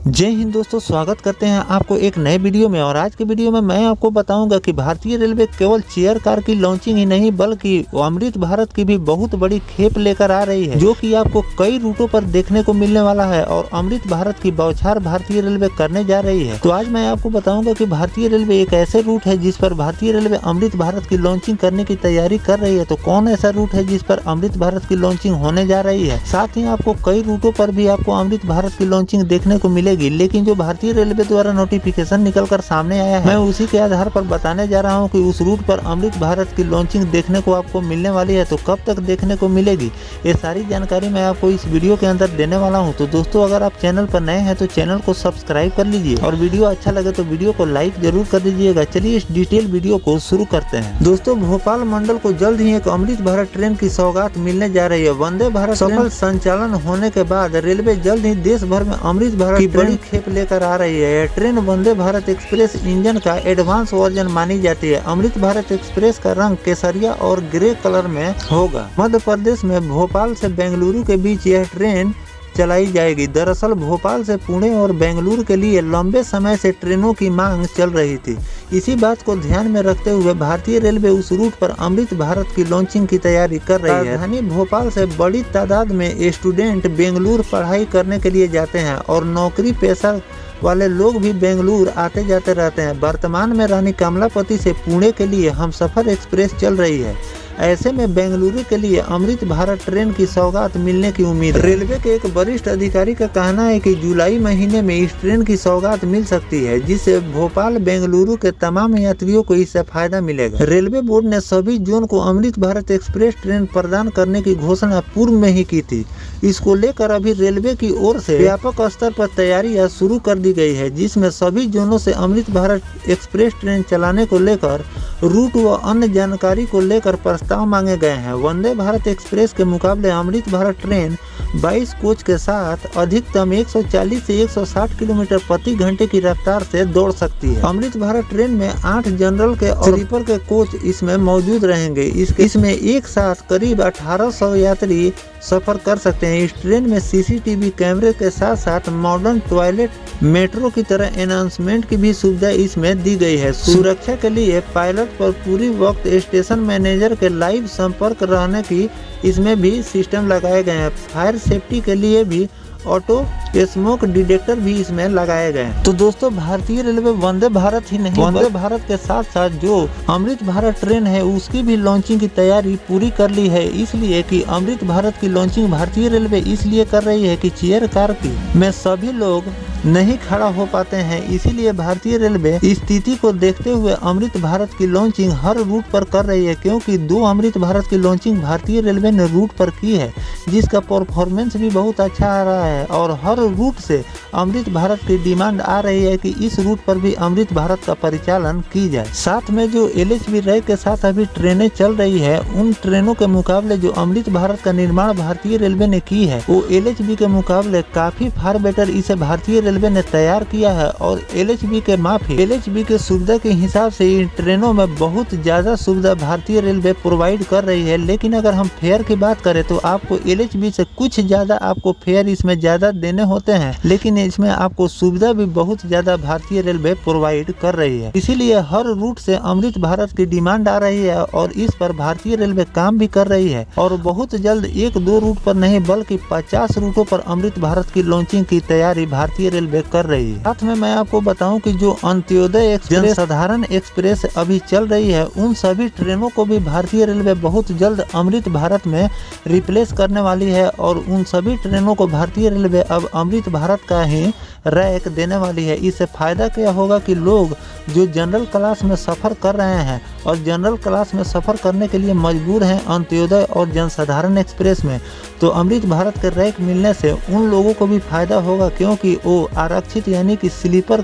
जय हिंद दोस्तों, स्वागत करते हैं आपको एक नए वीडियो में। और आज के वीडियो में मैं आपको बताऊंगा कि भारतीय रेलवे केवल चेयर कार की लॉन्चिंग ही नहीं बल्कि अमृत भारत की भी बहुत बड़ी खेप लेकर आ रही है, जो कि आपको कई रूटों पर देखने को मिलने वाला है। और अमृत भारत की बौछार भारतीय रेलवे करने जा रही है। तो आज मैं आपको बताऊंगा कि भारतीय रेलवे एक ऐसे रूट है जिस पर भारतीय रेलवे अमृत भारत की लॉन्चिंग करने की तैयारी कर रही है। तो कौन ऐसा रूट है जिस पर अमृत भारत की लॉन्चिंग होने जा रही है। साथ ही आपको कई रूटों पर भी आपको अमृत भारत की लॉन्चिंग देखने को मिलेगी, लेकिन जो भारतीय रेलवे द्वारा नोटिफिकेशन निकलकर सामने आया है, मैं उसी के आधार पर बताने जा रहा हूं कि उस रूट पर अमृत भारत की लॉन्चिंग देखने को आपको मिलने वाली है। तो कब तक देखने को मिलेगी, ये सारी जानकारी मैं आपको इस वीडियो के अंदर देने वाला हूं। तो दोस्तों, अगर आप चैनल पर नए हैं तो चैनल को सब्सक्राइब कर लीजिए और वीडियो अच्छा लगे तो वीडियो को लाइक जरूर कर दीजिएगा। चलिए इस डिटेल वीडियो को शुरू करते हैं। दोस्तों, भोपाल मंडल को जल्द ही एक अमृत भारत ट्रेन की सौगात मिलने जा रही है। वंदे भारत सफल संचालन होने के बाद रेलवे जल्द ही देश भर में अमृत भारत की बड़ी खेप लेकर आ रही है। यह train Vande Bharat express engine का एडवांस वर्जन मानी जाती है। अमृत भारत एक्सप्रेस का रंग केसरिया और ग्रे कलर में होगा। मध्य प्रदेश में भोपाल से बेंगलुरु के बीच यह ट्रेन चलाई जाएगी। दरअसल भोपाल से पुणे और बेंगलुरु के लिए लंबे समय से ट्रेनों की मांग चल रही थी। इसी बात को ध्यान में रखते हुए भारतीय रेलवे उस रूट पर अमृत भारत की लॉन्चिंग की तैयारी कर रही है। राजधानी भोपाल से बड़ी तादाद में स्टूडेंट बेंगलुरु पढ़ाई करने के लिए जाते हैं और नौकरी पेशा वाले लोग भी बेंगलुरु आते जाते रहते हैं। वर्तमान में रानी कमलापति से पुणे के लिए हमसफर एक्सप्रेस चल रही है। ऐसे में बेंगलुरु के लिए अमृत भारत ट्रेन की सौगात मिलने की उम्मीद है। रेलवे के एक वरिष्ठ अधिकारी का कहना है कि जुलाई महीने में इस ट्रेन की सौगात मिल सकती है, जिससे भोपाल बेंगलुरु के तमाम यात्रियों को इससे फायदा मिलेगा। रेलवे बोर्ड ने सभी जोन को अमृत भारत एक्सप्रेस ट्रेन प्रदान करने की घोषणा पूर्व में ही की थी। इसको लेकर अभी रेलवे की ओर से व्यापक स्तर पर तैयारियां शुरू कर दी गई है, जिसमें सभी जोनों से अमृत भारत एक्सप्रेस ट्रेन चलाने को लेकर रूट व अन्य जानकारी को लेकर प्रस्ताव मांगे गए हैं। वंदे भारत एक्सप्रेस के मुकाबले अमृत भारत ट्रेन 22 कोच के साथ अधिकतम 140 से 160 किलोमीटर प्रति घंटे की रफ्तार से दौड़ सकती है। अमृत भारत ट्रेन में 8 जनरल के और स्लीपर के कोच इसमें मौजूद रहेंगे। इसमें एक साथ करीब 1800 यात्री सफर कर सकते हैं। इस ट्रेन में सीसीटीवी कैमरे के साथ साथ मॉडर्न टॉयलेट, मेट्रो की तरह अनाउंसमेंट की भी सुविधा इसमें दी गई है। सुरक्षा के लिए पायलट पर पूरी वक्त स्टेशन मैनेजर के लाइव संपर्क रहने की इसमें भी सिस्टम लगाए गए हैं। फायर सेफ्टी के लिए भी ऑटो स्मोक डिटेक्टर भी इसमें लगाए गए हैं। तो दोस्तों, भारतीय रेलवे वंदे भारत ही नहीं, वंदे भारत के साथ साथ जो अमृत भारत ट्रेन है उसकी भी लॉन्चिंग की तैयारी पूरी कर ली है। इसलिए कि अमृत भारत की लॉन्चिंग भारतीय रेलवे इसलिए कर रही है कि चेयर कार की में सभी लोग नहीं खड़ा हो पाते हैं। इसीलिए भारतीय रेलवे स्थिति को देखते हुए अमृत भारत की लॉन्चिंग हर रूट पर कर रही है, क्योंकि 2 अमृत भारत की लॉन्चिंग भारतीय रेलवे ने रूट पर की है, जिसका परफॉर्मेंस भी बहुत अच्छा आ रहा है। और हर रूट से अमृत भारत की डिमांड आ रही है कि इस रूट पर भी अमृत भारत का परिचालन की जाए। साथ में जो LHB रैक के साथ अभी ट्रेनें चल रही है, उन ट्रेनों के मुकाबले जो अमृत भारत का निर्माण भारतीय रेलवे ने की है, वो LHB के मुकाबले काफी फार बेटर इसे भारतीय रेलवे ने तैयार किया है। और LHB के सुविधा के हिसाब से इन ट्रेनों में बहुत ज्यादा सुविधा भारतीय रेलवे प्रोवाइड कर रही है। लेकिन अगर हम फेयर की बात करें तो आपको LHB से कुछ ज्यादा आपको फेयर इसमें ज्यादा देने होते हैं, लेकिन इसमें आपको सुविधा भी बहुत ज्यादा भारतीय रेलवे प्रोवाइड कर रही है। इसीलिए हर रूट से अमृत भारत की डिमांड आ रही है और इस पर भारतीय रेलवे काम भी कर रही है। और बहुत जल्द 1-2 रूट पर नहीं बल्कि 50 रूटों पर अमृत भारत की लॉन्चिंग की तैयारी भारतीय रेलवे कर रही है। साथ में मैं आपको बताऊं कि जो अंत्योदय एक्सप्रेस, साधारण एक्सप्रेस अभी चल रही है, उन सभी ट्रेनों को भी भारतीय रेलवे बहुत जल्द अमृत भारत में रिप्लेस करने वाली है। और उन सभी ट्रेनों को भारतीय रेलवे अब अमृत भारत का ही रैक देने वाली है। इससे फायदा क्या होगा कि लोग जो जनरल क्लास में सफर कर रहे हैं और जनरल क्लास में सफर करने के लिए मजबूर हैं अंत्योदय और जनसाधारण एक्सप्रेस में, तो अमृत भारत के रैक मिलने से उन लोगों को भी फायदा होगा, क्योंकि वो आरक्षित यानी कि स्लीपर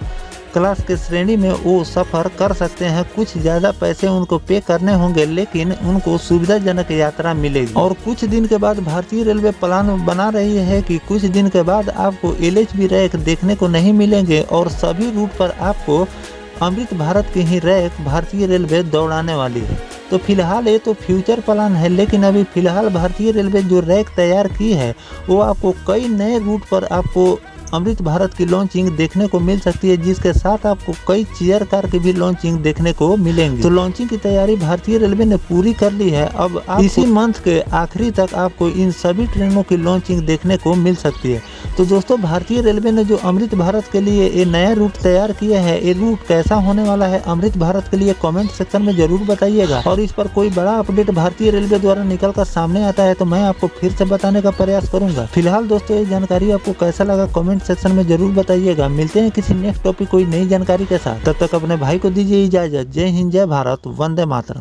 क्लास के श्रेणी में वो सफ़र कर सकते हैं। कुछ ज़्यादा पैसे उनको पे करने होंगे, लेकिन उनको सुविधाजनक यात्रा मिलेगी। और कुछ दिन के बाद भारतीय रेलवे प्लान बना रही है कि कुछ दिन के बाद आपको LHB रैक देखने को नहीं मिलेंगे और सभी रूट पर आपको अमृत भारत के ही रैक भारतीय रेलवे दौड़ाने वाली है। तो फिलहाल ये तो फ्यूचर प्लान है, लेकिन अभी फिलहाल भारतीय रेलवे जो रैक तैयार की है वो आपको कई नए रूट पर आपको अमृत भारत की लॉन्चिंग देखने को मिल सकती है, जिसके साथ आपको कई चेयर कार की भी लॉन्चिंग देखने को मिलेंगी। तो लॉन्चिंग की तैयारी भारतीय रेलवे ने पूरी कर ली है। अब इसी मंथ के आखिरी तक आपको इन सभी ट्रेनों की लॉन्चिंग देखने को मिल सकती है। तो दोस्तों, भारतीय रेलवे ने जो अमृत भारत के लिए ये नया रूट तैयार किया है, ये रूट कैसा होने वाला है अमृत भारत के लिए कमेंट सेक्शन में जरूर बताइएगा। और इस पर कोई बड़ा अपडेट भारतीय रेलवे द्वारा निकल कर सामने आता है तो मैं आपको फिर से बताने का प्रयास करूंगा। फिलहाल दोस्तों, ये जानकारी आपको कैसा लगा कमेंट सेक्शन में जरूर बताइएगा। मिलते हैं किसी नेक्स्ट टॉपिक कोई नई जानकारी के साथ। तब तक अपने भाई को दीजिए इजाजत। जय हिंद, जय भारत, वंदे मातरम।